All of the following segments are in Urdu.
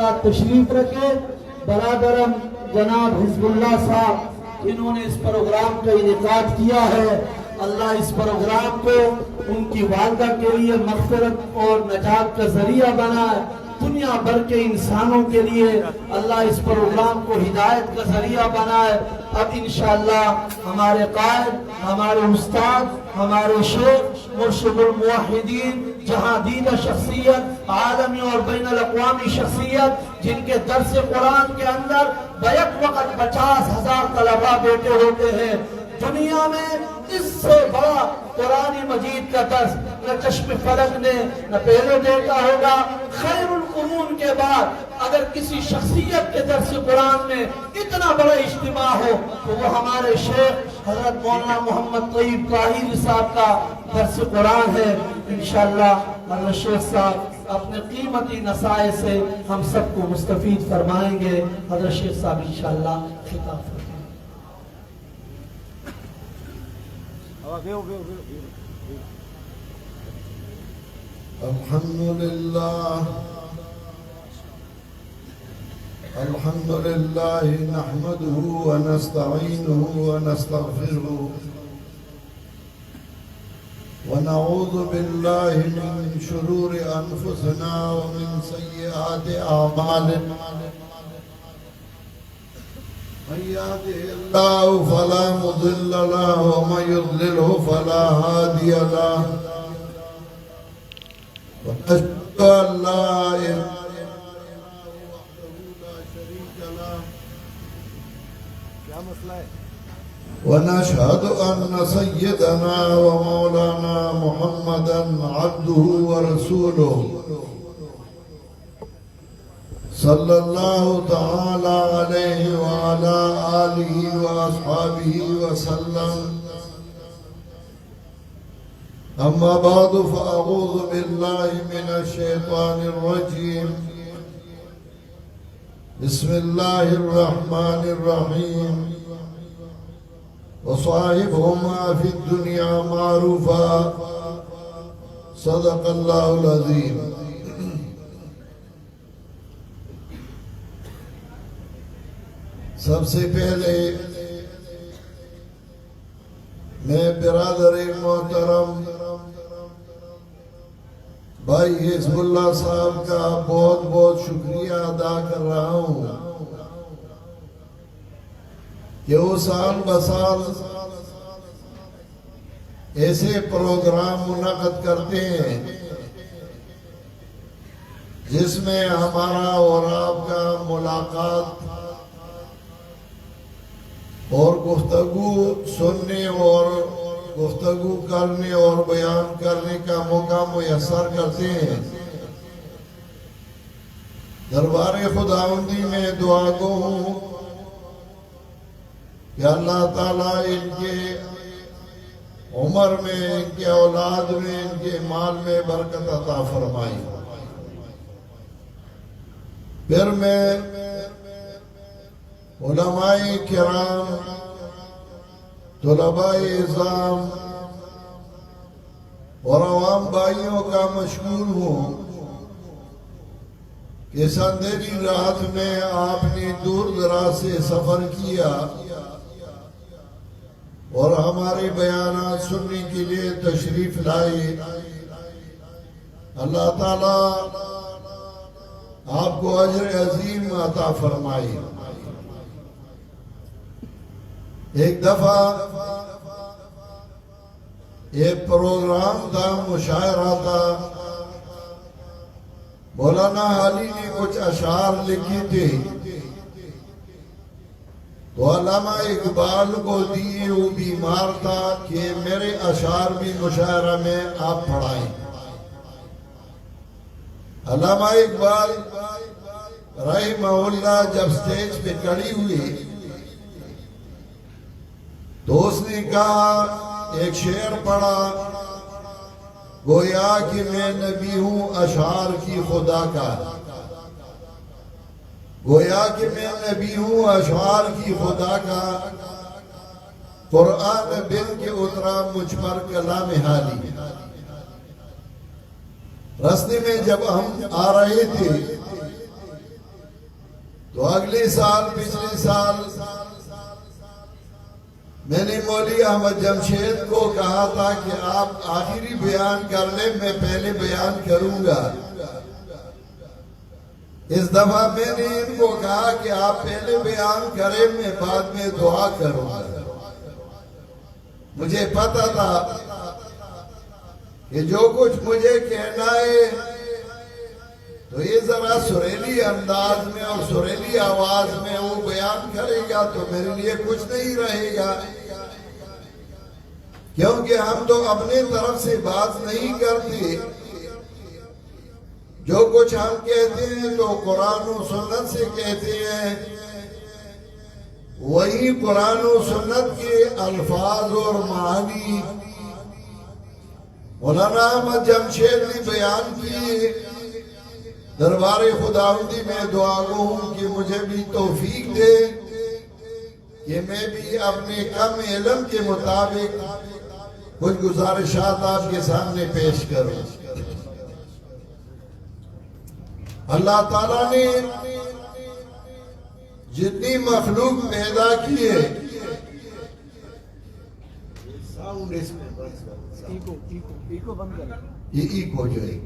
حضرات تشریف رکھے. برادرم جناب حزب اللہ صاحب جنہوں نے اس پروگرام کا انعقاد کیا ہے، اللہ اس پروگرام کو ان کی والدہ کے لیے مغفرت اور نجات کا ذریعہ بنائے. دنیا بھر کے انسانوں کے لیے اللہ اس پروگرام کو ہدایت کا ذریعہ بنائے. اب انشاءاللہ ہمارے قائد، ہمارے استاد، ہمارے شیخ مرشد الموحدین، جہاں دیدہ شخصیت، عالمی اور بین الاقوامی شخصیت، جن کے درس قرآن کے اندر بیک وقت 50,000 طلباء بیٹھے ہوتے ہیں. دنیا میں اس سے بڑا قرآن مجید کا درس نہ چشم فلک نے نہ پہلے دیکھا ہوگا. خیر القرون کے بعد اگر کسی شخصیت کے درس قرآن میں اتنا بڑا اجتماع ہو تو وہ ہمارے شیخ حضرت مولانا محمد طیب طاہری صاحب کا درس قرآن ہے. انشاءاللہ حضرت شیخ صاحب اپنے قیمتی نصائح سے ہم سب کو مستفید فرمائیں گے. حضرت شیخ صاحب انشاءاللہ خطاب فرمائیں. الحمد لله نحمده ونستعينه ونستغفره ونعوذ بالله من شرور أنفسنا ومن سيئات أعمالنا. من يهده الله فلا مضل له ومن يضلله فلا هادي له. ونشهد أن لا إله ونشهد أن سيدنا ومولانا محمدا عبده ورسوله صلى الله تعالى عليه وعلى آله وأصحابه وسلم. أما بعد فأعوذ بالله من الشيطان الرجيم. بسم الله الرحمن الرحيم. وصاحبهما في الدنيا معروفا. صدق الله العظيم. سب سے پہلے میں برادر محترم بھائی حزب اللہ صاحب کا بہت بہت شکریہ ادا کر رہا ہوں کہ وہ سال بسال ایسے پروگرام منعقد کرتے ہیں جس میں ہمارا اور آپ کا ملاقات اور گفتگو سننے اور گفتگو کرنے اور بیان کرنے کا موقع میسر کرتے ہیں. دربار خداوندی میں دعا گو ہوں کہ اللہ تعالیٰ ان کے عمر میں، ان کے اولاد میں، ان کے مال میں برکت عطا فرمائی. پھر میں علماء کرام، طلباء اعظام اور عوام بھائیوں کا مشکور ہوں کہ اس اندھیری رات میں آپ نے دور دراز سے سفر کیا اور ہمارے بیانات سننے کے لیے تشریف لائے. اللہ تعالیٰ آپ کو اجر عظیم عطا فرمائے. ایک دفعہ ایک پروگرام تھا، مشاعرہ تھا، مولانا حالی نے کچھ اشعار لکھی تھے تو علامہ اقبال کو دیے. وہ بیمار تھا کہ میرے اشعار بھی مشاعرہ میں آپ پڑھائیں. علامہ اقبال رحمہ اللہ جب سٹیج پہ کھڑی ہوئی تو اس نے کہا، ایک شعر پڑھا، گویا کہ میں نبی ہوں اشعار کی خدا کا. گویا کہ میں نبی ہوں اشعار کی خدا کا. قرآن بن کے اترا مجھ پر کلام حالی. راستے میں جب ہم آ رہے تھے تو اگلے سال پچھلے سال میں نے مولوی احمد جمشید کو کہا تھا کہ آپ آخری بیان کر لیں، میں پہلے بیان کروں گا۔ اس دفعہ میں نے ان کو کہا کہ آپ پہلے بیان کریں، میں بعد میں دعا کروں گا۔ مجھے پتا تھا کہ جو کچھ مجھے کہنا ہے تو یہ ذرا سریلی انداز میں اور سریلی آواز میں وہ بیان کرے گا تو میرے لیے کچھ نہیں رہے گا، کیونکہ ہم تو اپنے طرف سے بات نہیں کرتے۔ جو کچھ ہم کہتے ہیں تو قرآن و سنت سے کہتے ہیں، وہی قرآن و سنت کے الفاظ اور معانی مولانا احمد جمشید نے بیان کیے۔ دربار خداوندی میں دعا گو ہوں کہ مجھے بھی توفیق دے کہ میں بھی اپنے کم علم کے مطابق کچھ گزارشات آپ کے سامنے پیش کروں۔ اللہ تعالیٰ نے جتنی مخلوق پیدا کی ہے، یہ ایکو جو ہے،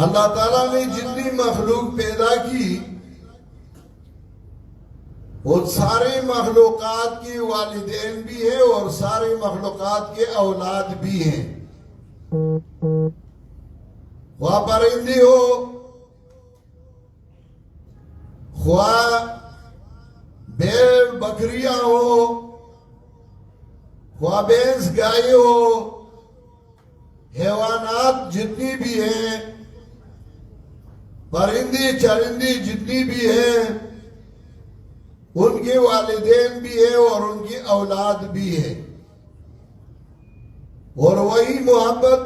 اللہ تعالیٰ نے جتنی مخلوق پیدا کی وہ سارے مخلوقات کے والدین بھی ہیں اور سارے مخلوقات کے اولاد بھی ہیں۔ خواہ پرندے ہو، خواہ بھیڑ بکریاں ہو، خواہ بھینس گائے ہو، حیوانات جتنی بھی ہیں، پرندے چرندے جتنی بھی ہیں، ان کے والدین بھی ہیں اور ان کی اولاد بھی ہے۔ اور وہی محبت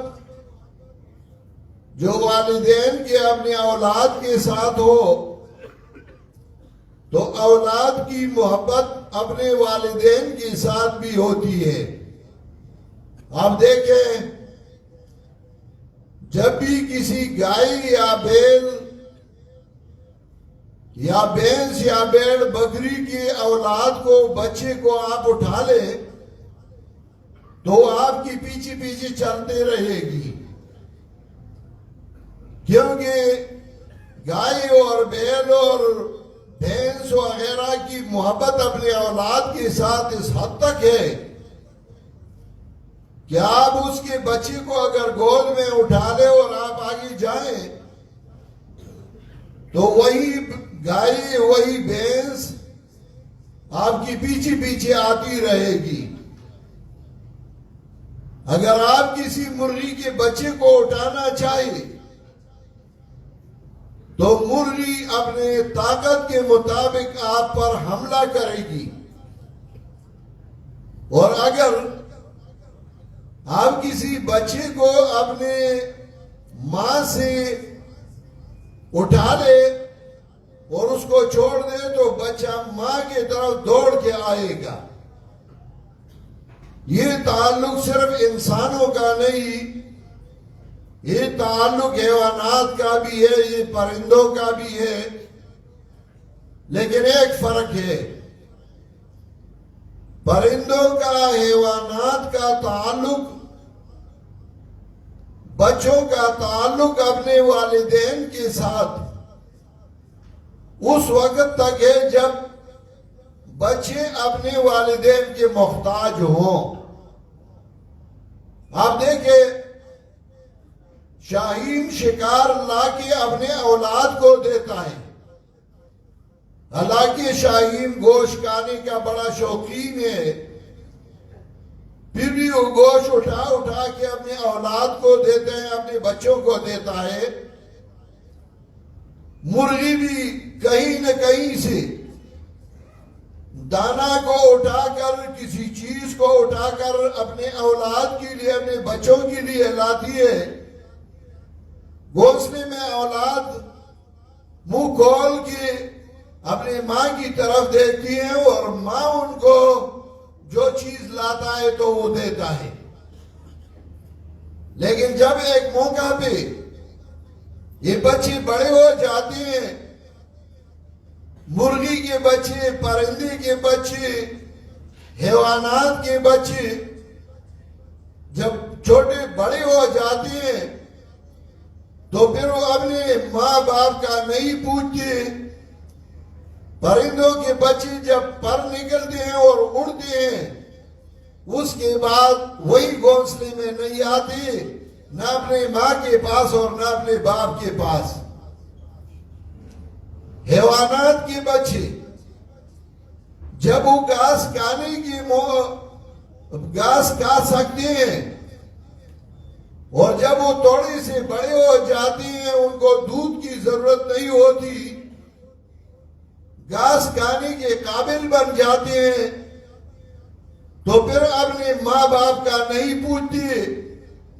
جو والدین کے اپنے اولاد کے ساتھ ہو تو اولاد کی محبت اپنے والدین کے ساتھ بھی ہوتی ہے۔ آپ دیکھیں، جب بھی کسی گائے یا بیل یا بھینس یا بھیڑ بکری کی اولاد کو، بچے کو آپ اٹھا لیں تو آپ کی پیچھے پیچھے چلتے رہے گی، کیونکہ گائے اور بیل اور بھینس وغیرہ کی محبت اپنے اولاد کے ساتھ اس حد تک ہے کہ آپ اس کے بچے کو اگر گود میں اٹھا لیں اور آپ آگے جائیں تو وہی گائے وہی بھینس آپ کی پیچھے پیچھے آتی رہے گی۔ اگر آپ کسی مرغی کے بچے کو اٹھانا چاہیے تو مرغی اپنے طاقت کے مطابق آپ پر حملہ کرے گی، اور اگر آپ کسی بچے کو اپنے ماں سے اٹھا لے اور اس کو چھوڑ دے تو بچہ ماں کی طرف دوڑ کے آئے گا۔ یہ تعلق صرف انسانوں کا نہیں، یہ تعلق حیوانات کا بھی ہے، یہ پرندوں کا بھی ہے، لیکن ایک فرق ہے، پرندوں کا حیوانات کا تعلق، بچوں کا تعلق اپنے والدین کے ساتھ اس وقت تک ہے جب بچے اپنے والدین کے محتاج ہوں۔ آپ دیکھیں، شاہین شکار لا کے اپنے اولاد کو دیتا ہے، حالانکہ شاہین گوشت کھانے کا بڑا شوقین ہے، پھر بھی وہ گوشت اٹھا اٹھا کے اپنے اولاد کو دیتے ہیں، اپنے بچوں کو دیتا ہے۔ مرغی بھی کہیں نہ کہیں سے دانا کو اٹھا کر، کسی چیز کو اٹھا کر اپنے اولاد کے لیے، اپنے بچوں کے لیے لاتی ہے۔ گھونسلے میں اولاد منہ کھول کے اپنے ماں کی طرف دیکھتی ہے اور ماں ان کو جو چیز لاتا ہے تو وہ دیتا ہے، لیکن جب ایک موقع پہ یہ بچے بڑے ہو جاتے ہیں مرغی کے بچے، پرندے کے بچے، حیوانات کے بچے جب چھوٹے بڑے ہو جاتے ہیں تو پھر وہ اپنے ماں باپ کا نہیں پوچھتے. پرندوں کے بچے جب پر نکلتے ہیں اور اڑتے ہیں اس کے بعد وہی گھونسلے میں نہیں آتے، نہ اپنے ماں کے پاس اور نہ اپنے باپ کے پاس. حیوانات کے بچے جب وہ گھاس کھانے کی گھاس کھا سکتے ہیں اور جب وہ تھوڑے سے بڑے ہو جاتے ہیں، ان کو دودھ کی ضرورت نہیں ہوتی، گھاس کھانے کے قابل بن جاتے ہیں، تو پھر اپنے ماں باپ کا نہیں پوچھتے،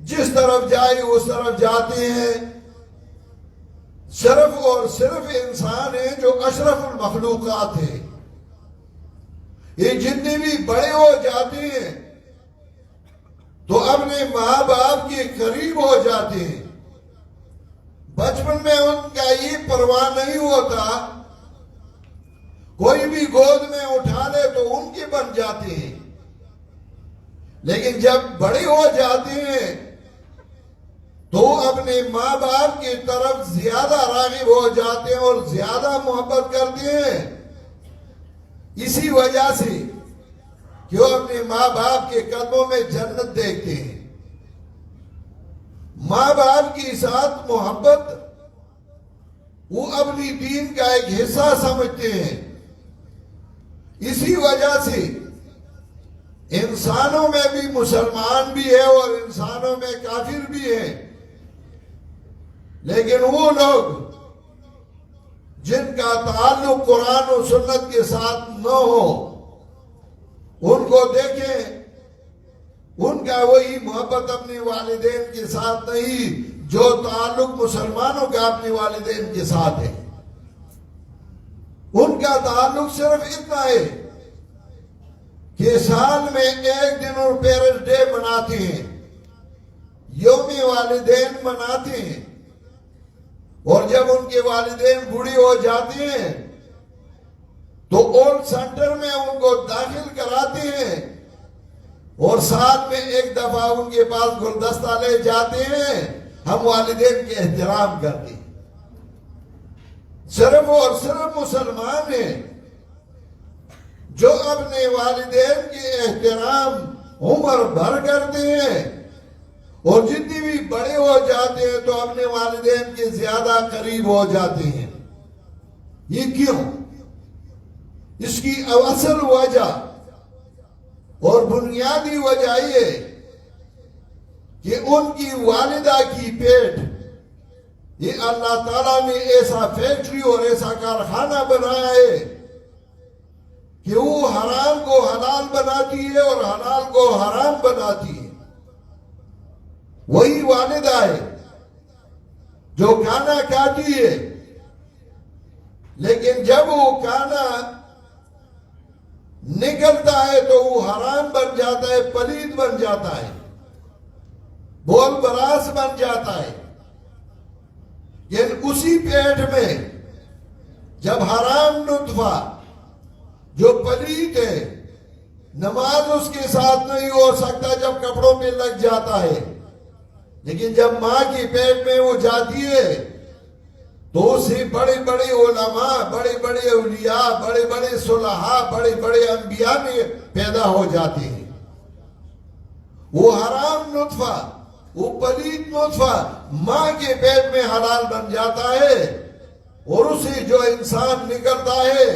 جس طرف جائے اس طرف جاتے ہیں. صرف اور صرف انسان ہیں جو اشرف المخلوقات ہیں. یہ جتنے بھی بڑے ہو جاتے ہیں تو اپنے ماں باپ کے قریب ہو جاتے ہیں. بچپن میں ان کا یہ پرواہ نہیں ہوتا، کوئی بھی گود میں اٹھا لے تو ان کے بن جاتے ہیں. لیکن جب بڑے ہو جاتے ہیں تو اپنے ماں باپ کی طرف زیادہ راغب ہو جاتے ہیں اور زیادہ محبت کرتے ہیں. اسی وجہ سے کہ وہ اپنے ماں باپ کے قدموں میں جنت دیکھتے ہیں. ماں باپ کے ساتھ محبت وہ اپنی دین کا ایک حصہ سمجھتے ہیں. اسی وجہ سے انسانوں میں بھی مسلمان بھی ہے اور انسانوں میں کافر بھی ہے، لیکن وہ لوگ جن کا تعلق قرآن و سنت کے ساتھ نہ ہو، ان کو دیکھیں، ان کا وہی محبت اپنے والدین کے ساتھ نہیں جو تعلق مسلمانوں کا اپنے والدین کے ساتھ ہے. ان کا تعلق صرف اتنا ہے کہ سال میں ایک دن اور پیرنٹس ڈے مناتے ہیں، یوم والدین مناتے ہیں، اور جب ان کے والدین بوڑھے ہو جاتے ہیں تو اولڈ سینٹر میں ان کو داخل کراتے ہیں اور سال میں ایک دفعہ ان کے پاس گلدستہ لے جاتے ہیں. ہم والدین کے احترام کرتے ہیں. صرف اور صرف مسلمان ہیں جو اپنے والدین کے احترام عمر بھر کرتے ہیں اور جتنی بھی بڑے ہو جاتے ہیں تو اپنے والدین کے زیادہ قریب ہو جاتے ہیں. یہ کیوں؟ اس کی اصل وجہ اور بنیادی وجہ یہ کہ ان کی والدہ کی پیٹ یہ اللہ تعالیٰ نے ایسا فیکٹری اور ایسا کارخانہ بنایا ہے کہ وہ حرام کو حلال بناتی ہے اور حلال کو حرام بناتی ہے. وہی والدہ ہے جو کھانا کھاتی ہے، لیکن جب وہ کھانا نکلتا ہے تو وہ حرام بن جاتا ہے، پلید بن جاتا ہے، بول براس بن جاتا ہے. یعنی اسی پیٹ میں جب حرام نطفہ جو پلید ہے، نماز اس کے ساتھ نہیں ہو سکتا جب کپڑوں میں لگ جاتا ہے، لیکن جب ماں کی پیٹ میں وہ جاتی ہے تو اسے بڑے بڑے علماء، بڑے بڑے اولیاء، بڑے بڑے صلحاء، بڑے بڑے انبیاء میں پیدا ہو جاتے ہیں. وہ حرام نطفہ، وہ پلید نطفہ ماں کے پیٹ میں حلال بن جاتا ہے اور اسے جو انسان نکلتا ہے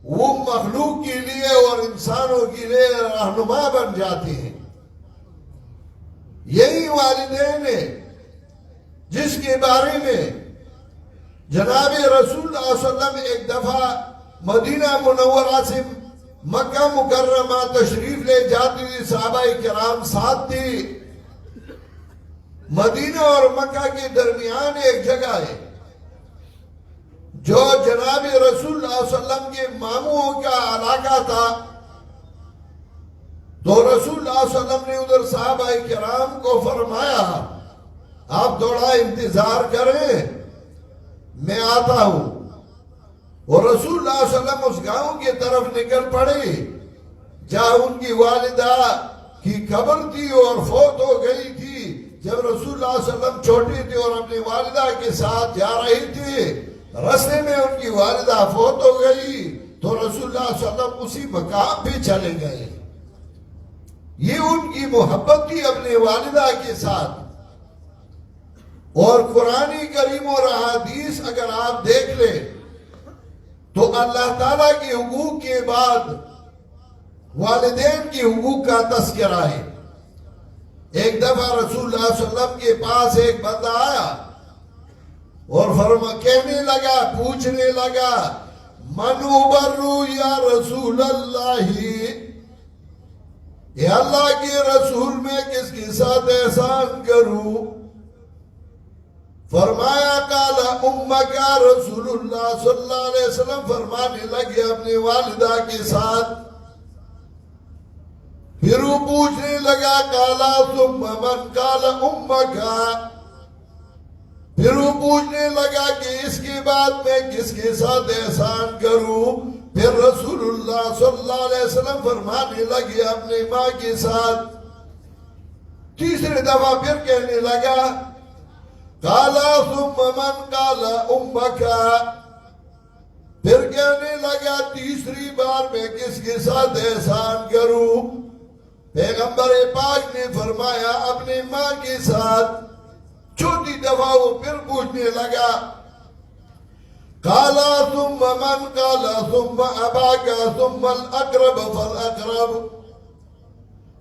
وہ مخلوق کے لیے اور انسانوں کے لیے رہنما بن جاتے ہیں. یہی والدین ہے جس کے بارے میں جناب رسول اللہ صلی اللہ علیہ وسلم ایک دفعہ مدینہ منورہ سے مکہ مکرمہ تشریف لے جاتی تھی، صحابہ کرام ساتھ تھی. مدینہ اور مکہ کے درمیان ایک جگہ ہے جو جناب رسول اللہ صلی اللہ علیہ وسلم کے ماموں کا علاقہ تھا. تو رسول اللہ صلی اللہ علیہ وسلم نے ادھر صحابہ کرام کو فرمایا آپ تھوڑا انتظار کریں، میں آتا ہوں. اور رسول اللہ صلی اللہ علیہ وسلم اس گاؤں کی طرف نکل پڑے جہاں ان کی والدہ کی قبر تھی اور فوت ہو گئی تھی۔ جب رسول اللہ صلی اللہ علیہ وسلم چھوٹی تھی اور اپنی والدہ کے ساتھ جا رہی تھی، راستے میں ان کی والدہ فوت ہو گئی تو رسول اللہ صلی اللہ علیہ وسلم اسی مقام پہ چلے گئے۔ یہ ان کی محبت تھی اپنی والدہ کے ساتھ۔ اور قرآن کریم اور احادیث اگر آپ دیکھ لیں تو اللہ تعالیٰ کے حقوق کے بعد والدین کے حقوق کا تذکرہ ہے۔ ایک دفعہ رسول اللہ صلی اللہ علیہ وسلم کے پاس ایک بندہ آیا اور کہنے لگا، پوچھنے لگا، من ابرو یا رسول اللہ، اے اللہ کے رسول میں کس کے ساتھ احسان کروں؟ فرمایا قال امک یا رسول اللہ صلی اللہ علیہ وسلم فرمانے لگے اپنی والدہ کے ساتھ۔ پھر وہ پوچھنے لگا قالا ثم من قال امک، پھر وہ پوچھنے لگا کہ اس کے بعد میں کس کے ساتھ احسان کروں؟ پھر رسول اللہ صلی اللہ علیہ وسلم فرمانے لگے اپنی ماں کے ساتھ۔ تیسری دفعہ پھر کہنے لگا قالا ثم من قال امک، پھر کہنے لگا تیسری بار میں کس کے ساتھ احسان کروں؟ پیغمبر پاک نے فرمایا اپنی ماں کے ساتھ۔ چوتھی دفعہ وہ پھر پوچھنے لگا قالا ثم من قال ثم اباک ثم الاقرب فالاقرب،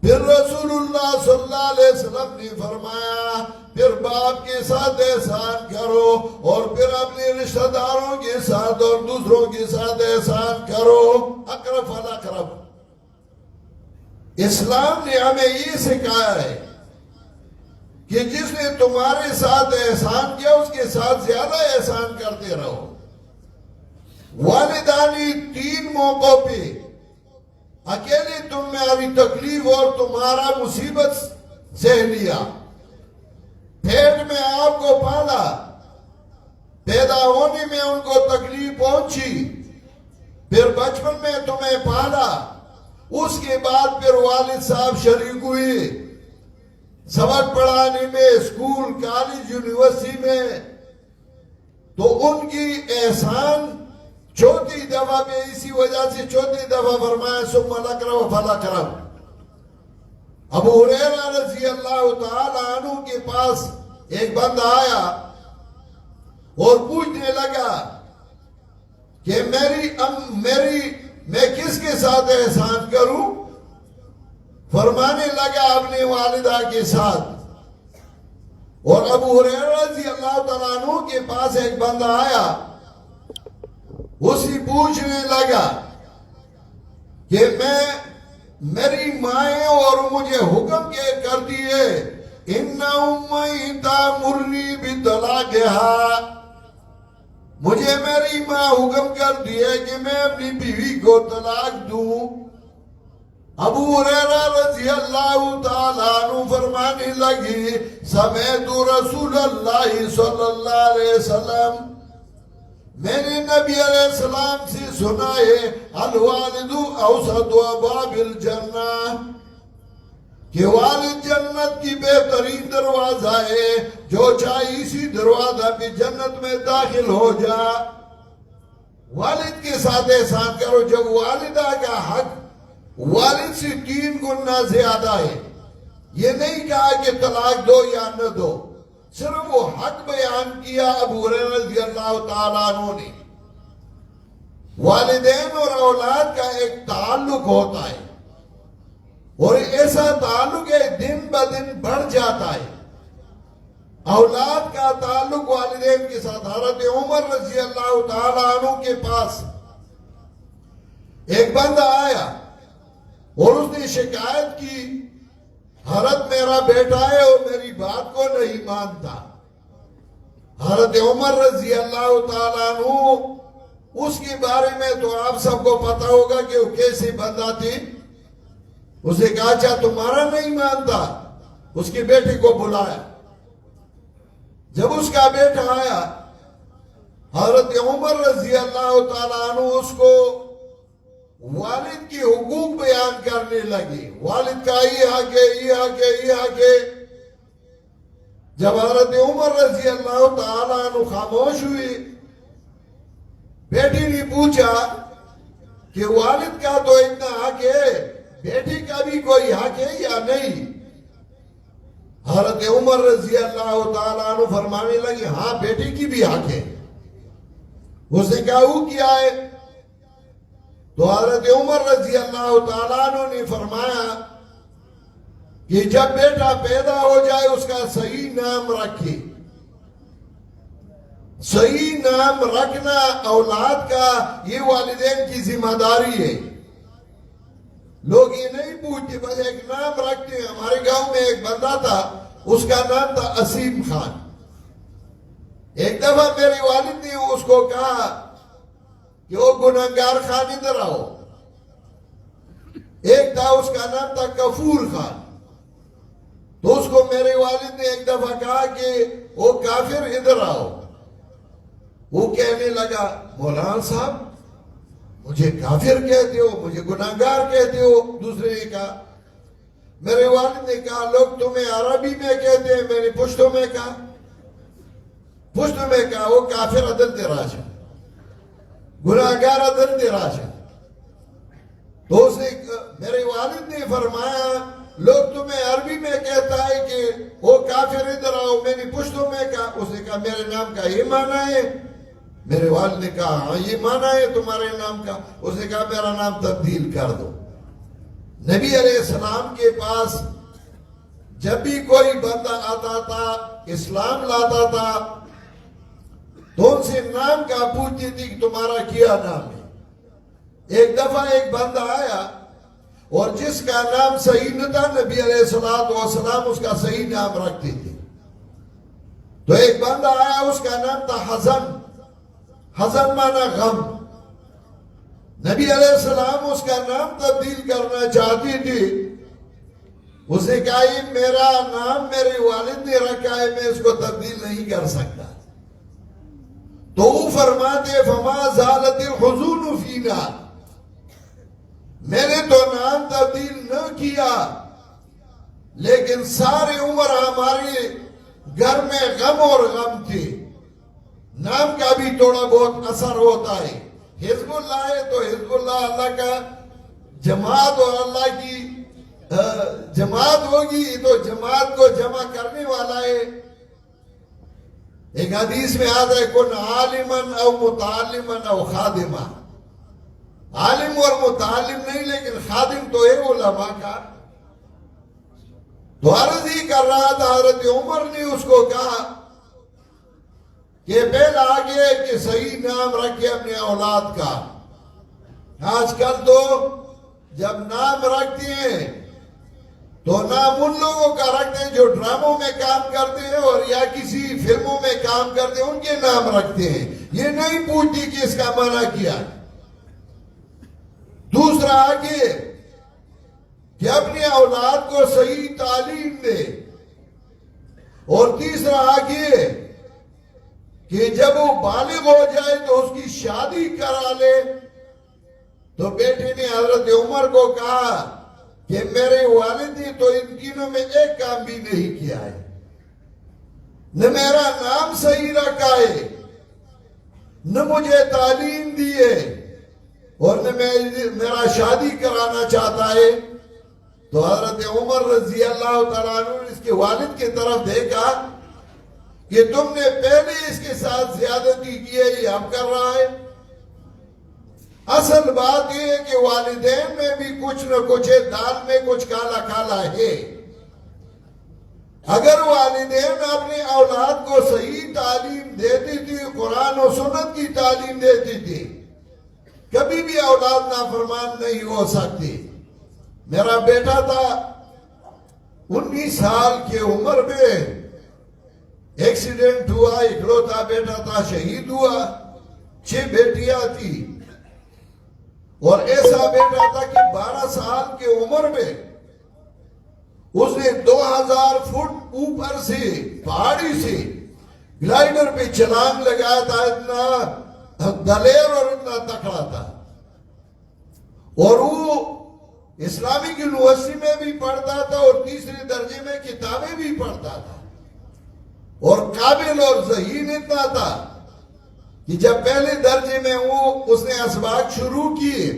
پھر رسول اللہ صلی اللہ علیہ وسلم نے فرمایا پھر باپ کے ساتھ احسان کرو اور پھر اپنے رشتہ داروں کے ساتھ اور دوسروں کے ساتھ احسان کرو، اقرب فالاقرب۔ اسلام نے ہمیں یہ سکھایا ہے کہ جس نے تمہارے ساتھ احسان کیا اس کے ساتھ زیادہ احسان کرتے رہو۔ والدانی 3 موقعوں پہ اکیلے تمہاری تکلیف اور تمہارا مصیبت سہ لیا۔ پیٹ میں آپ کو پالا، پیدا ہونے میں ان کو تکلیف پہنچی، پھر بچپن میں تمہیں پالا، اس کے بعد پھر والد صاحب شریک ہوئے سبق پڑھانے میں، اسکول، کالج، یونیورسٹی میں، تو ان کی احسان چوتھی دفعہ پہ اسی وجہ سے چوتھی دفعہ فرمایا ثم الاقرب فالاقرب۔ ابو ہریرہ رضی اللہ تعالی عنہ کے پاس ایک بندہ آیا اور پوچھنے لگا کہ میں کس کے ساتھ احسان کروں؟ فرمانے لگا اپنے والدہ کے ساتھ۔ اور ابو ہریرہ رضی اللہ تعالیٰ عنہ کے پاس ایک بندہ آیا، اسی پوچھنے لگا کہ میری مائیں اور مجھے حکم کے کر دیے ان امی تامرنی بطلاقها، مجھے میری ماں حکم کر دیے کہ میں اپنی بیوی کو طلاق دوں۔ ابو ہریرہ رضی اللہ تعالیٰ عنہ فرمانے لگی سمعت رسول اللہ صلی اللہ علیہ وسلم، میں نے نبی علیہ السلام سے سنا ہے الوالد اوسط ابواب الجنہ، کہ والد جنت کی بہترین دروازہ ہے، جو چاہے اسی دروازہ پہ جنت میں داخل ہو جا۔ والد کے ساتھ احسان کرو۔ جب والدہ کا حق والد سے 3 گنا زیادہ ہے، یہ نہیں کہا کہ طلاق دو یا نہ دو، صرف وہ حق بیان کیا ابو ہریرہ رضی اللہ تعالیٰ عنہ نے۔ والدین اور اولاد کا ایک تعلق ہوتا ہے اور ایسا تعلق ہے دن بدن بڑھ جاتا ہے۔ اولاد کا تعلق والدین کے ساتھ۔ حضرت عمر رضی اللہ تعالیٰ عنہ کے پاس ایک بندہ آیا اور اس نے شکایت کی حضرت میرا بیٹا ہے اور میری بات کو نہیں مانتا۔ حضرت عمر رضی اللہ تعالیٰ عنہ اس کے بارے میں تو آپ سب کو پتا ہوگا کہ وہ کیسے بندہ تھی۔ اسے کہا اچھا تمہارا نہیں مانتا، اس کے بیٹے کو بلایا۔ جب اس کا بیٹا آیا حضرت عمر رضی اللہ تعالیٰ عنہ اس کو والد کی حقوق بیان کرنے لگے. والد کا یہ حق ہے، یہ حق ہے، یہ حق ہے. جب حضرت عمر رضی اللہ تعالیٰ عنہ خاموش ہوئے، بیٹی نے پوچھا کہ والد کا تو اتنا حق ہے، بیٹی کا بھی کوئی حق ہے یا نہیں؟ حضرت عمر رضی اللہ تعالیٰ عنہ فرمانے لگے ہاں بیٹی کی بھی حق ہے. اس نے کہا وہ کیا ہے؟ تو حضرت عمر رضی اللہ تعالیٰ عنہ نے فرمایا کہ جب بیٹا پیدا ہو جائے اس کا صحیح نام رکھے. صحیح نام رکھنا اولاد کا یہ والدین کی ذمہ داری ہے. لوگ یہ نہیں پوچھتے، بس ایک نام رکھتے ہیں. ہمارے گاؤں میں ایک بندہ تھا، اس کا نام تھا عصیم خان. ایک دفعہ میرے والد نے اس کو کہا کہ وہ گنہگار خان ادھر آؤ. ایک تھا اس کا نام تھا کفور خان. تو اس کو میرے والد نے ایک دفعہ کہا کہ وہ کافر ادھر آؤ. وہ کہنے لگا مولانا صاحب مجھے کافر کہتے ہو، مجھے گنہگار کہتے ہو. دوسرے نے کہا، میرے والد نے کہا لوگ تمہیں عربی میں کہتے ہیں، میں نے پشتو میں کہا. پشتو میں کہا وہ کافر ادھر تراشا، گنہگار ادھر تراشا. تو اس نے میرے والد نے فرمایا لوگ تمہیں عربی میں کہتا ہے کہ وہ کافر ادھر آؤ، میں نے پشتو میں کہا. اس نے کہا میرے نام کا یہ معنی ہے؟ میرے والد نے کہا ہاں یہ معنی ہے تمہارے نام کا. اس نے کہا میرا نام تبدیل کر دو. نبی علیہ السلام کے پاس جب بھی کوئی بندہ آتا تھا، اسلام لاتا تھا، تو ان سے نام کا پوچھتی تھی کہ تمہارا کیا نام ہے. ایک دفعہ ایک بندہ آیا اور جس کا نام صحیح نہ تھا، نبی علیہ السلام اس کا صحیح نام رکھتے تھے. تو ایک بندہ آیا، اس کا نام تھا حزن. حزن مانا غم. نبی علیہ السلام اس کا نام تبدیل کرنا چاہتی تھی. اس نے کہا یہ میرا نام میرے والد نے رکھا ہے، میں اس کو تبدیل نہیں کر سکتا. تو وہ فرماتے فما زالت الحزون فینا، میں نے تو نام تبدیل نہ کیا لیکن ساری عمر ہمارے گھر میں غم اور غم تھے. نام کا بھی تھوڑا بہت اثر ہوتا ہے. حزب اللہ ہے تو حزب اللہ اللہ کا جماعت، اور اللہ کی جماعت ہوگی تو جماعت کو جمع کرنے والا ہے. ایک حدیث میں آتا ہے کن عالمن او متعلمن او خادمہ. عالم اور متعلم نہیں لیکن خادم تو ہے علماء کا. تو عرض ہی کر رہا تھا، حضرت عمر نے اس کو کہا کہ پہلا آگے کہ صحیح نام رکھے اپنے اولاد کا. آج کل تو جب نام رکھتے ہیں تو نام ان لوگوں کا رکھتے ہیں جو ڈراموں میں کام کرتے ہیں اور یا کسی فلموں میں کام کرتے ہیں، ان کے نام رکھتے ہیں. یہ نہیں پوچھتی کہ اس کا معنی کیا. دوسرا آگے کہ اپنی اولاد کو صحیح تعلیم دے. اور تیسرا آگے کہ جب وہ بالغ ہو جائے تو اس کی شادی کرا لے. تو بیٹے نے حضرت عمر کو کہا کہ میرے والد نے تو ان تینوں میں ایک کام بھی نہیں کیا ہے. نہ میرا نام صحیح رکھا ہے، نہ مجھے تعلیم دی ہے، اور نہ میرا شادی کرانا چاہتا ہے. تو حضرت عمر رضی اللہ تعالیٰ عنہ نے اس کے والد کی طرف دیکھا کہ تم نے پہلے اس کے ساتھ زیادتی کی ہے، یہ اب کر رہا ہے. اصل بات یہ ہے کہ والدین میں بھی کچھ نہ کچھ ہے، دال میں کچھ کالا کالا ہے. اگر والدین اپنے اولاد کو صحیح تعلیم دیتی تھی، قرآن و سنت کی تعلیم دیتی تھی، کبھی بھی اولاد نافرمان نہیں ہو سکتی. میرا بیٹا تھا 19 سال کی عمر میں ایکسیڈنٹ ہوا، اکلوتا بیٹا تھا، شہید ہوا. 6 بیٹیاں تھی اور ایسا بیٹا تھا کہ 12 سال کی عمر میں اس نے 2000 فٹ اوپر سے پہاڑی سے گلائڈر پہ چھلانگ لگایا تھا، اتنا دلیر اور اتنا تکڑا تھا، اور وہ اسلامک یونیورسٹی میں بھی پڑھتا تھا اور تیسرے درجے میں کتابیں بھی پڑھتا تھا، اور قابل اور ذہین اتنا تھا کہ جب پہلے درجے میں اس نے اسباق شروع کیے،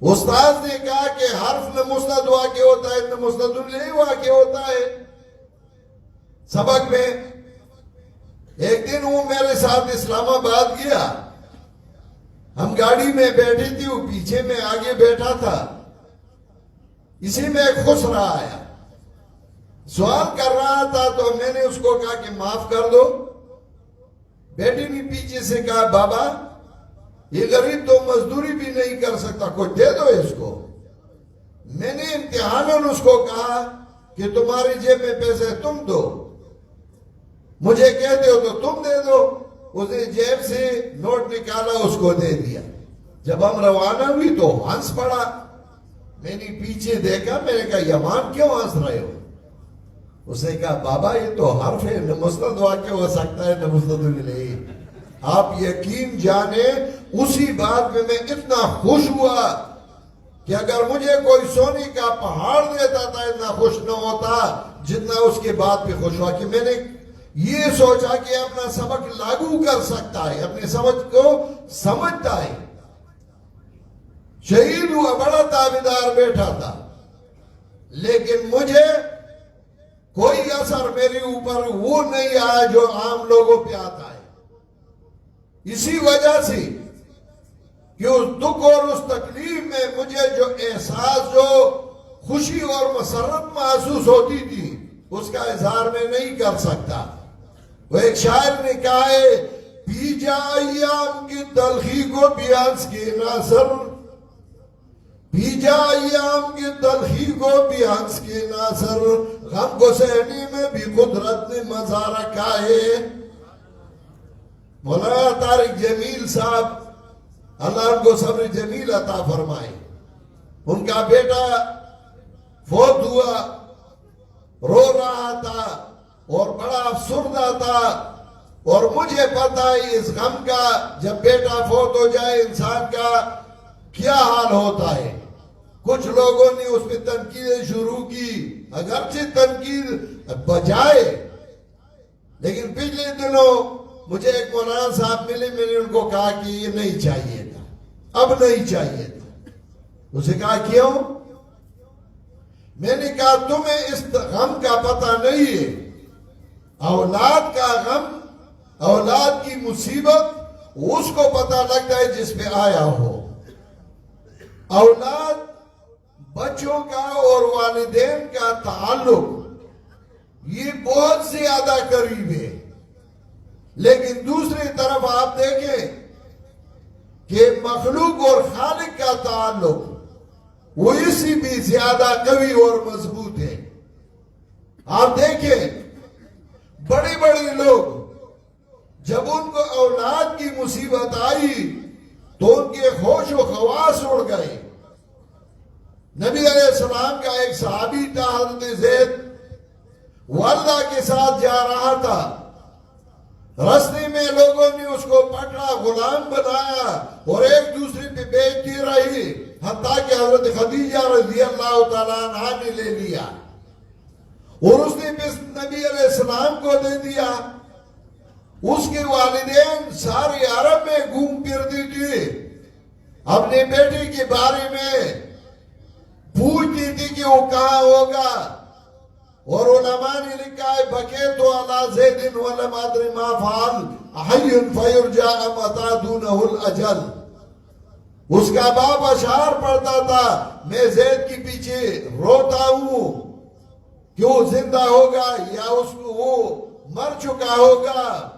استاد نے کہا کہ حرف نمستد واقع ہوتا ہے، نمستد الیہ واقع ہوتا ہے سبق میں۔ ایک دن وہ میرے ساتھ اسلام آباد گیا، ہم گاڑی میں بیٹھی تھی، وہ پیچھے میں آگے بیٹھا تھا، اسی میں خسرا آیا، سوال کر رہا تھا، تو میں نے اس کو کہا کہ معاف کر دو۔ بیٹی نے پیچھے سے کہا بابا یہ غریب تو مزدوری بھی نہیں کر سکتا، کچھ دے دو اس کو۔ میں نے امتحاناً اس کو کہا کہ تمہاری جیب میں پیسے تم دو، مجھے کہتے ہو تو تم دے دو۔ اس نے جیب سے نوٹ نکالا، اس کو دے دیا۔ جب ہم روانہ ہوئی تو ہنس پڑا، میں نے پیچھے دیکھا، میں نے کہا یمان کیوں ہنس رہے ہو؟ اس نے کہا بابا یہ تو حرف ہے، نمستد واقع ہو سکتا ہے، نمستد الیہ۔ آپ یقین جانیں اسی بات میں اتنا خوش ہوا کہ اگر مجھے کوئی سونے کا پہاڑ دیتا تھا اتنا خوش نہ ہوتا جتنا اس کے بعد پہ خوش ہوا، کہ میں نے یہ سوچا کہ اپنا سبق لاگو کر سکتا ہے، اپنے سمجھ کو سمجھتا ہے۔ شہید ہوا، بڑا تابعدار بیٹھا تھا، لیکن مجھے کوئی اثر میرے اوپر وہ نہیں آیا جو عام لوگوں پہ آتا ہے۔ اسی وجہ سے کہ اس دکھ اور اس تکلیف میں مجھے جو احساس، جو خوشی اور مسرت محسوس ہوتی تھی، اس کا اظہار میں نہیں کر سکتا۔ وہ ایک شاعر نے کہا ہے، پی جا ایام کی تلخی کو بیانس کے ناصر، پی جا ایام کی تلخی کو بیانس کے ناصر، غم کو سہنے میں بھی قدرت نے مزہ رکھا ہے۔ مولانا طارق جمیل صاحب، اللہ ان کو صبر جمیل عطا فرمائے، ان کا بیٹا فوت ہوا، رو رہا تھا اور بڑا افسردہ تھا، اور مجھے پتا ہے اس غم کا، جب بیٹا فوت ہو جائے انسان کا کیا حال ہوتا ہے۔ کچھ لوگوں نے اس پہ تنقیدیں شروع کی، اگرچہ تنقید بجائے، لیکن پچھلے دنوں مجھے ایک مولانا صاحب ملے، میں نے ان کو کہا کہ یہ نہیں چاہیے تھا، اب نہیں چاہیے تھا۔ اسے کہا کیوں؟ میں نے کہا تمہیں اس غم کا پتہ نہیں ہے، اولاد کا غم، اولاد کی مصیبت اس کو پتہ لگتا ہے جس پہ آیا ہو۔ اولاد، بچوں کا اور والدین کا تعلق یہ بہت زیادہ قریب ہے، لیکن دوسری طرف آپ دیکھیں کہ مخلوق اور خالق کا تعلق وہ اسی بھی زیادہ قوی اور مضبوط ہے۔ آپ دیکھیں بڑے بڑے لوگ جب ان کو اولاد کی مصیبت آئی تو ان کے ہوش و خواص اڑ گئے۔ نبی علیہ السلام کا ایک صحابی تھا حضرت زید، وہ اللہ کے ساتھ جا رہا تھا، رستے میں لوگوں نے اس کو پکڑا، غلام بنایا اور ایک دوسرے پہ بیچتی رہی، حتیٰ کہ حضرت خدیجہ رضی اللہ تعالیٰ عنہ نے لے لیا اور اس نے نبی علیہ السلام کو دے دیا۔ اس کے والدین سارے عرب میں گھوم پھرتی تھی، اپنے بیٹے کے بارے میں پوچھتی تھی کہ وہ کہاں ہوگا، اور علماء نے لکھا ہے بکیت علی زید ولم ادر ما فعل حی فیرجع متی دونہ الاجل۔ اس کا باپ اشعار پڑھتا تھا، میں زید کے پیچھے روتا ہوں کہ وہ زندہ ہوگا یا اس کو وہ مر چکا ہوگا۔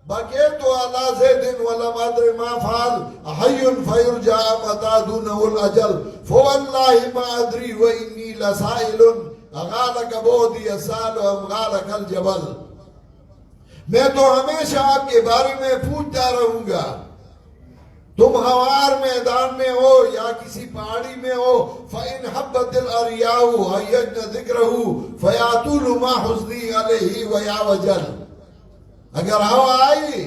بکیت علی زید ولم ادر ما فعل حی فیرجع متی دونہ الاجل فواللہ ما ادری وانی لسائل غالک بودی السال ام غالک الجبل۔ میں تو ہمیشہ آپ کے بارے میں پوچھتا رہوں گا، تم ہوار میدان میں ہو یا کسی پہاڑی میں ہو، فَإِنْ حَبَّتِ الْأَرْيَاءُ حَيَّجْنَ ذِكْرَهُ فَيَعْتُولُ مَا حُزْنِي عَلَيْهِ وَيَا وَجَلْ۔ اگر ہوا آئی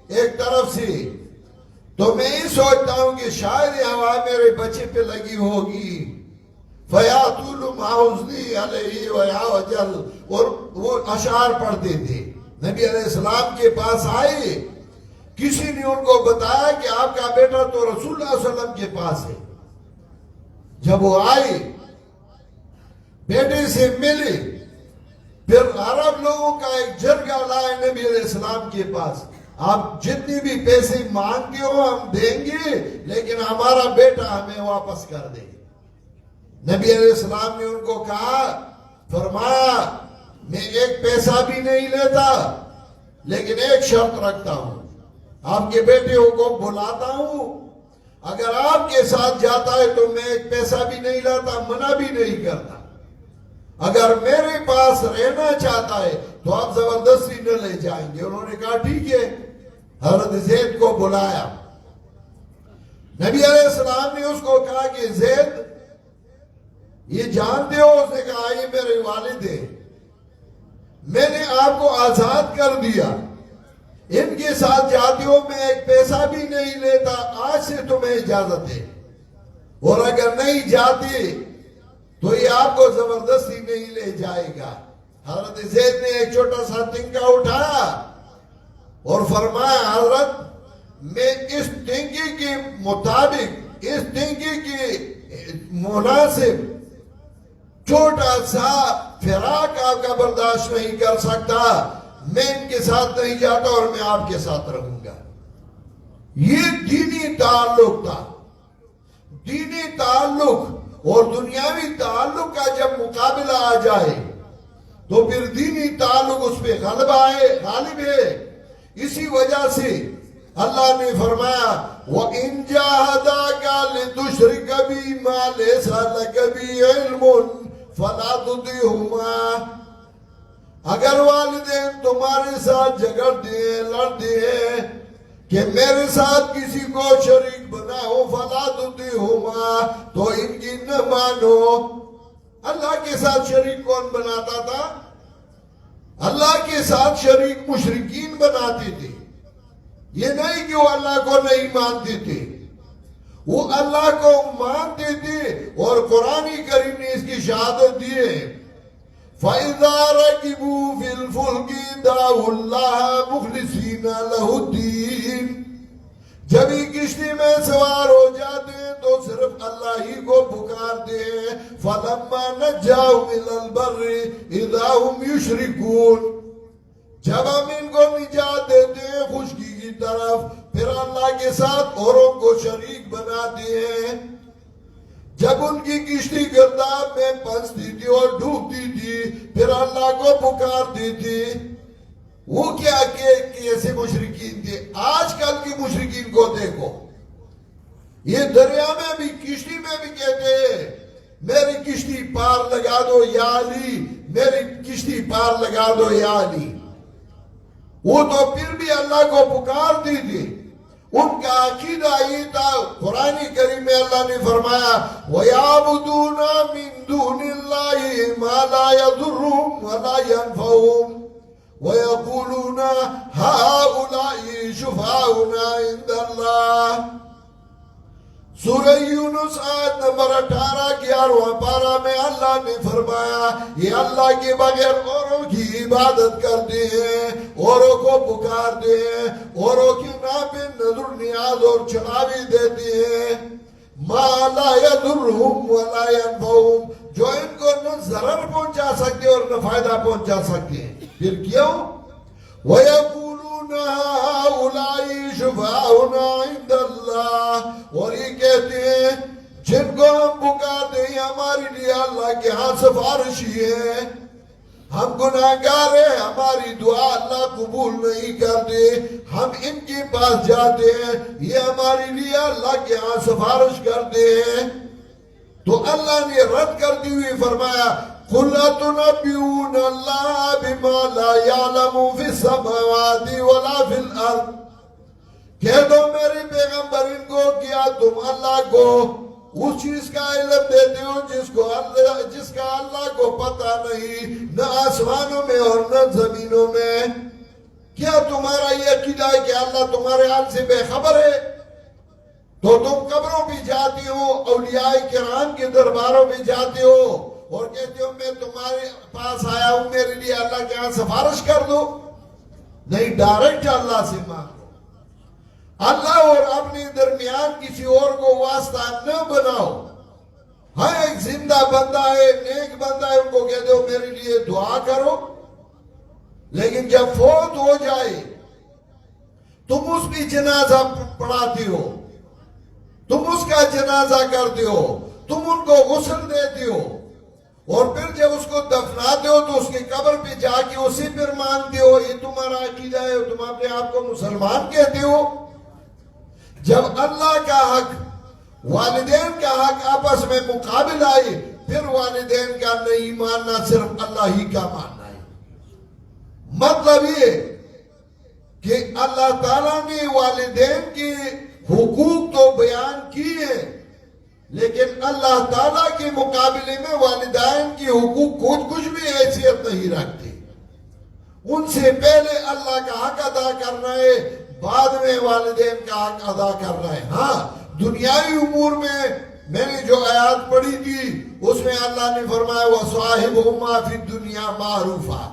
ایک طرف سے تو میں ہی سوچتا ہوں کہ شاید یہ ہوا میرے بچے پہ لگی ہوگی. فَيَعْتُولُ مَعُزْنِي عَلَيْهِ وَيَعْوَجَلْ. اور وہ اشعار پڑھتے تھے. نبی علیہ السلام کے پاس آئے, کسی نے ان کو بتایا کہ آپ کا بیٹا تو رسول اللہ صلی اللہ علیہ وسلم کے پاس ہے. جب وہ آئے, بیٹے سے ملے, پھر عرب لوگوں کا ایک جرگہ لائے نبی علیہ السلام کے پاس, آپ جتنی بھی پیسے مانگتے ہو ہم دیں گے, لیکن ہمارا بیٹا ہمیں واپس کر دے. نبی علیہ السلام نے ان کو کہا, فرمایا میں ایک پیسہ بھی نہیں لیتا, لیکن ایک شرط رکھتا ہوں, آپ کے بیٹے کو بلاتا ہوں, اگر آپ کے ساتھ جاتا ہے تو میں ایک پیسہ بھی نہیں لاتا, منع بھی نہیں کرتا. اگر میرے پاس رہنا چاہتا ہے تو آپ زبردستی نہ لے جائیں گے. انہوں نے کہا ٹھیک ہے. حضرت زید کو بلایا. نبی علیہ السلام نے اس کو کہا کہ زید یہ جانتے ہو؟ اس نے کہا یہ میرے والد ہیں, میں نے آپ کو آزاد کر دیا, ان کے ساتھ جاتے ہو, میں ایک پیسہ بھی نہیں لیتا, آج سے تمہیں اجازت ہے, اور اگر نہیں جاتے تو یہ آپ کو زبردستی نہیں لے جائے گا. حضرت زید نے ایک چھوٹا سا تنکا اٹھایا اور فرمایا, حضرت میں اس تنکے کے مطابق, اس تنکے کے مناسب چھوٹا سا فراق آپ کا برداشت نہیں کر سکتا, میں ان کے ساتھ نہیں جاتا اور میں آپ کے ساتھ رہوں گا. یہ دینی تعلق تھا. دینی تعلق اور دنیاوی تعلق کا جب مقابلہ آ جائے تو پھر دینی تعلق اس پہ غالب ہے. اسی وجہ سے اللہ نے فرمایا, وَإِن جَاهَدَاكَ لِتُشْرِكَ بِي مَا لَيْسَ لَكَ بِهِ عِلْمٌ فَلَا تُطِعْهُمَا. اگر والدین تمہارے ساتھ جھگڑتے ہیں, لڑتے ہیں کہ میرے ساتھ کسی کو شریک بناؤ, فَلَا تُطِعْهُمَا, تو ان کی نہ مانو. اللہ کے ساتھ شریک کون بناتا تھا؟ اللہ کے ساتھ شریک مشرکین بناتے تھے. یہ نہیں کہ وہ اللہ کو نہیں مانتے تھے, وہ اللہ کو مانتے تھے, اور قرآن کریم نے اس کی شہادت دی ہے. فَإِذَا رَكِبُوا فِي الْفُلْكِ دَعَوُا اللَّهَ مُخْلِصِينَ لَهُ الدِّينَ. جب یہ کشتی میں سوار ہو جاتے ہیں تو صرف اللہ ہی کو پکارتے ہیں. فَلَمَّا نَجَّاهُمْ إِلَى الْبَرِّ إِذَا هُمْ يُشْرِكُونَ. جب ہم ان کو نجات دیتے ہیں خشکی کی طرف, پھر اللہ کے ساتھ اوروں کو شریک بناتے ہیں. جب ان کی کشتی گرداب میں پھنستی تھی اور ڈوبتی تھی, پھر اللہ کو پکارتی تھی. وہ کیا کہ کیسے مشرکین تھے. آج کل کی مشرکین کو دیکھو, یہ دریا میں بھی, کشتی میں بھی کہتے ہیں میری کشتی پار لگا دو یا علی, میری کشتی پار لگا دو یا علی. وہ تو پھر بھی اللہ کو پکارتی تھی. ان کا عقیدہ یہ تھا. قرآن کریم میں اللہ نے فرمایا, وَيَعْبُدُونَ مِن دُونِ اللَّهِ مَا لَا يَضُرُّهُمْ وَلَا يَنْفَعُهُمْ وَيَقُولُونَ هَؤُلَاءِ شُفَعَاؤُنَا عِندَ اللَّهِ. سورہ یونس آیت نمبر 18 11واں پارہ میں اللہ نے فرمایا, یہ اللہ کے بغیر اوروں کی عبادت کرتے ہیں, اوروں کو پکارتے ہیں, اوروں کی نام پہ نظر نیاز اور چڑھاوی دیتے ہیں. ما لا يضرهم ولا ينفعهم, جو ان کو نہ ضرر پہنچا سکتے اور نہ فائدہ پہنچا سکتے ہیں. پھر کیوں؟ وَيَقُولُونَ هَؤُلَاءِ شُفَعَاؤُنَا عِندَ اللَّهِ. اور یہ کہتے ہیں جن کو ہم پکارتے ہیں ہمارے لیے اللہ کے ہاں سفارشی ہے. ہم گناہگار ہیں, ہماری دعا اللہ قبول نہیں کرتے, ہم ان کے پاس جاتے ہیں, یہ ہمارے لیے اللہ کے ہاں سفارش کرتے ہیں. تو اللہ نے رد کرتی ہوئی فرمایا, قُلْ أَتُنَبِّئُونَ اللَّهَ بِمَا لَا يَعْلَمُ فِي السَّمَاوَاتِ وَلَا فِي الْأَرْضِ. کہہ دو میرے پیغمبر ان کو, کیا تم اللہ کو اس چیز کا علم دیتے ہو جس کا اللہ کو پتہ نہیں, نہ آسمانوں میں اور نہ زمینوں میں. کیا تمہارا یہ عقیدہ ہے کہ اللہ تمہارے حال سے بے خبر ہے؟ تو تم قبروں پہ جاتے ہو، اولیاء کرام کے درباروں پہ جاتے ہو اور کہتے ہو میں تمہارے پاس آیا ہوں، میرے لیے اللہ کے ہاں سفارش کر دو۔ نہیں، ڈائریکٹ اللہ سے مانگو۔ اللہ اور اپنے درمیان کسی اور کو واسطہ نہ بناؤ۔ ہاں، ایک زندہ بندہ ہے، نیک بندہ ہے، ان کو کہہ دو میرے لیے دعا کرو، لیکن جب فوت ہو جائے تم اس بھی جنازہ پڑھاتے ہو، تم اس کا جنازہ کرتے ہو، تم ان کو غسل دیتے ہو، اور پھر جب اس کو دفناتے ہو تو اس کے قبر پہ جا کے اسے پھر مانتے ہو۔ یہ تمہارا عقیدہ ہے، تم اپنے آپ کو مسلمان کہتے ہو؟ جب اللہ کا حق، والدین کا حق آپس میں مقابل آئے، پھر والدین کا نہیں ماننا، صرف اللہ ہی کا ماننا ہے۔ مطلب یہ کہ اللہ تعالیٰ نے والدین کے حقوق تو بیان کیے، لیکن اللہ تعالیٰ کے مقابلے میں والدین کے حقوق کچھ بھی حیثیت نہیں رکھتے۔ ان سے پہلے اللہ کا حق ادا کرنا ہے، بعد میں والدین کا حق ادا کرنا ہے۔ ہاں، دنیاوی امور میں نے جو آیات پڑھی تھی اس میں اللہ نے فرمایا وَصَاحِبْهُمَا فِي الدُّنْيَا مَعْرُوفًا۔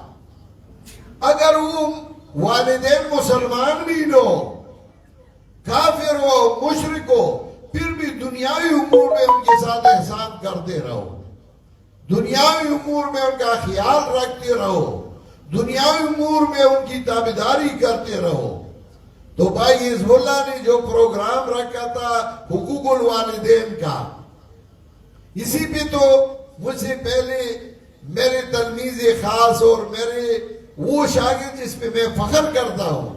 اگر وہ والدین مسلمان بھی ہو، کافر ہو، مشرک ہو، پھر بھی دنیاوی امور میں ان کے ساتھ احسان کرتے رہو، دنیاوی امور میں ان کا خیال رکھتے رہو، دنیاوی امور میں ان کی تابعداری کرتے رہو۔ تو بھائی حزب اللہ نے جو پروگرام رکھا تھا حقوق الوالدین کا، اسی پہ تو مجھ سے پہلے میرے تلمیذ خاص اور میرے وہ شاگرد جس پہ میں فخر کرتا ہوں،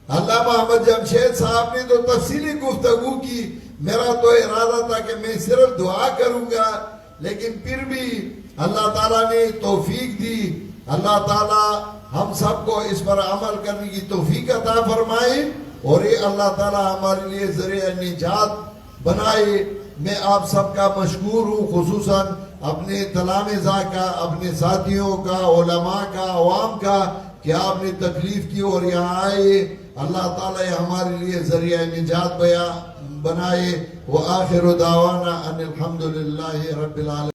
علامہ احمد جمشید صاحب نے تو تفصیلی گفتگو کی۔ میرا تو ارادہ تھا کہ میں صرف دعا کروں گا، لیکن پھر بھی اللہ تعالیٰ نے توفیق دی۔ اللہ تعالیٰ ہم سب کو اس پر عمل کرنے کی توفیق عطا فرمائے اور یہ اللہ تعالیٰ ہمارے لیے ذریعہ نجات بنائے۔ میں آپ سب کا مشکور ہوں، خصوصاً اپنے تلامذہ کا، اپنے ساتھیوں کا، علماء کا، عوام کا، کہ آپ نے تکلیف کی اور یہاں آئے۔ اللہ تعالیٰ ہمارے لیے ذریعہ نجات بنائے۔ وآخر دعوانا ان الحمدللہ رب العالمین۔